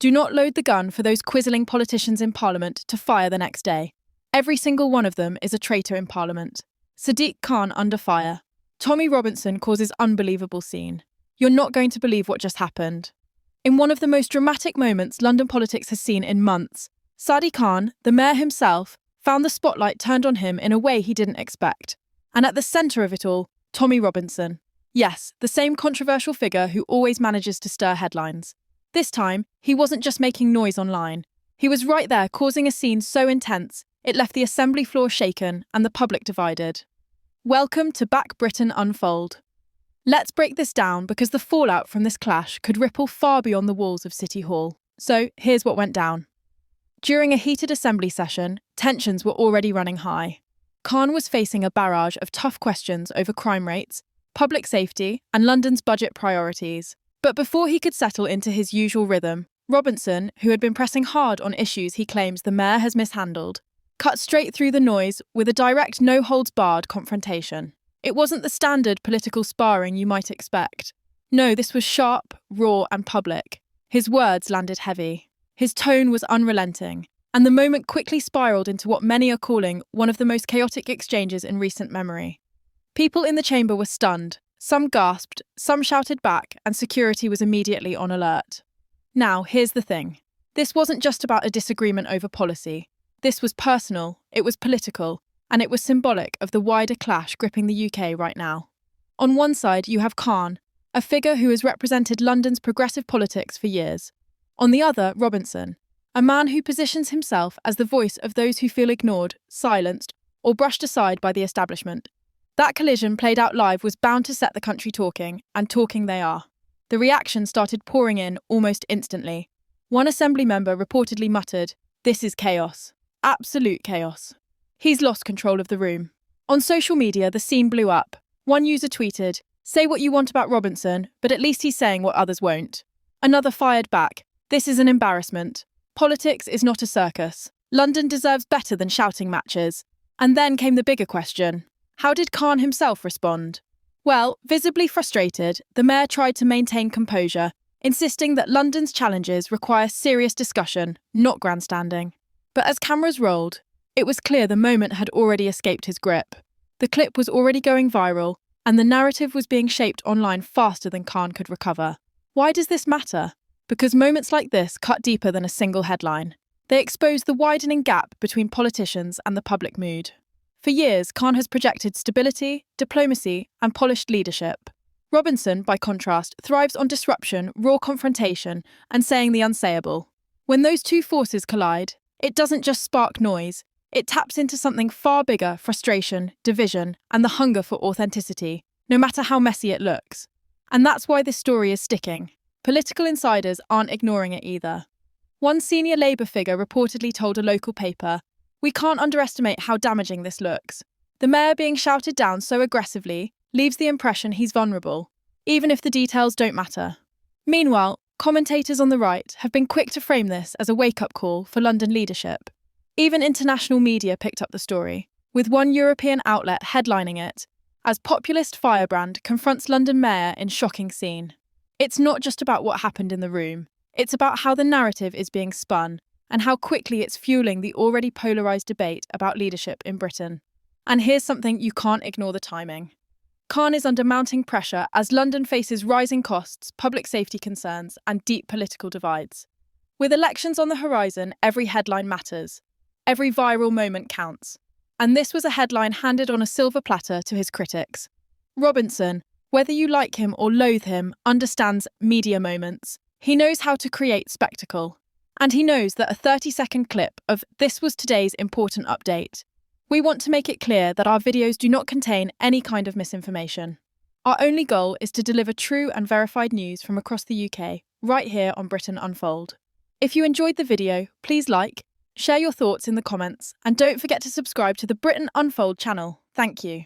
Do not load the gun for those quizzling politicians in Parliament to fire the next day. Every single one of them is a traitor in Parliament. Sadiq Khan under fire. Tommy Robinson causes unbelievable scene. You're not going to believe what just happened. In one of the most dramatic moments London politics has seen in months, Sadiq Khan, the mayor himself, found the spotlight turned on him in a way he didn't expect. And at the centre of it all, Tommy Robinson. Yes, the same controversial figure who always manages to stir headlines. This time, he wasn't just making noise online. He was right there causing a scene so intense, it left the assembly floor shaken and the public divided. Welcome to Back Britain Unfold. Let's break this down because the fallout from this clash could ripple far beyond the walls of City Hall. So, here's what went down. During a heated assembly session, tensions were already running high. Khan was facing a barrage of tough questions over crime rates, public safety, and London's budget priorities. But before he could settle into his usual rhythm, Robinson, who had been pressing hard on issues he claims the mayor has mishandled, cut straight through the noise with a direct no-holds-barred confrontation. It wasn't the standard political sparring you might expect. No, this was sharp, raw, and public. His words landed heavy. His tone was unrelenting, and the moment quickly spiraled into what many are calling one of the most chaotic exchanges in recent memory. People in the chamber were stunned. Some gasped, some shouted back, and security was immediately on alert. Now, here's the thing. This wasn't just about a disagreement over policy. This was personal, it was political, and it was symbolic of the wider clash gripping the UK right now. On one side, you have Khan, a figure who has represented London's progressive politics for years. On the other, Robinson, a man who positions himself as the voice of those who feel ignored, silenced, or brushed aside by the establishment. That collision played out live was bound to set the country talking, and talking they are. The reaction started pouring in almost instantly. One assembly member reportedly muttered, "This is chaos. Absolute chaos." He's lost control of the room. On social media, the scene blew up. One user tweeted, "Say what you want about Robinson, but at least he's saying what others won't." Another fired back, "This is an embarrassment. Politics is not a circus. London deserves better than shouting matches." And then came the bigger question. How did Khan himself respond? Well, visibly frustrated, the mayor tried to maintain composure, insisting that London's challenges require serious discussion, not grandstanding. But as cameras rolled, it was clear the moment had already escaped his grip. The clip was already going viral, and the narrative was being shaped online faster than Khan could recover. Why does this matter? Because moments like this cut deeper than a single headline. They expose the widening gap between politicians and the public mood. For years, Khan has projected stability, diplomacy, and polished leadership. Robinson, by contrast, thrives on disruption, raw confrontation, and saying the unsayable. When those two forces collide, it doesn't just spark noise, it taps into something far bigger: frustration, division, and the hunger for authenticity, no matter how messy it looks. And that's why this story is sticking. Political insiders aren't ignoring it either. One senior Labour figure reportedly told a local paper, "We can't underestimate how damaging this looks. The mayor being shouted down so aggressively leaves the impression he's vulnerable, even if the details don't matter." Meanwhile, commentators on the right have been quick to frame this as a wake-up call for London leadership. Even international media picked up the story, with one European outlet headlining it as populist firebrand confronts London mayor in shocking scene. It's not just about what happened in the room, it's about how the narrative is being spun and how quickly it's fueling the already polarised debate about leadership in Britain. And here's something you can't ignore: the timing. Khan is under mounting pressure as London faces rising costs, public safety concerns, and deep political divides. With elections on the horizon, every headline matters. Every viral moment counts. And this was a headline handed on a silver platter to his critics. Robinson, whether you like him or loathe him, understands media moments. He knows how to create spectacle. And he knows that a 30-second clip of "This was today's important update." We want to make it clear that our videos do not contain any kind of misinformation. Our only goal is to deliver true and verified news from across the UK, right here on Britain Unfold. If you enjoyed the video, please like, share your thoughts in the comments, and don't forget to subscribe to the Britain Unfold channel. Thank you.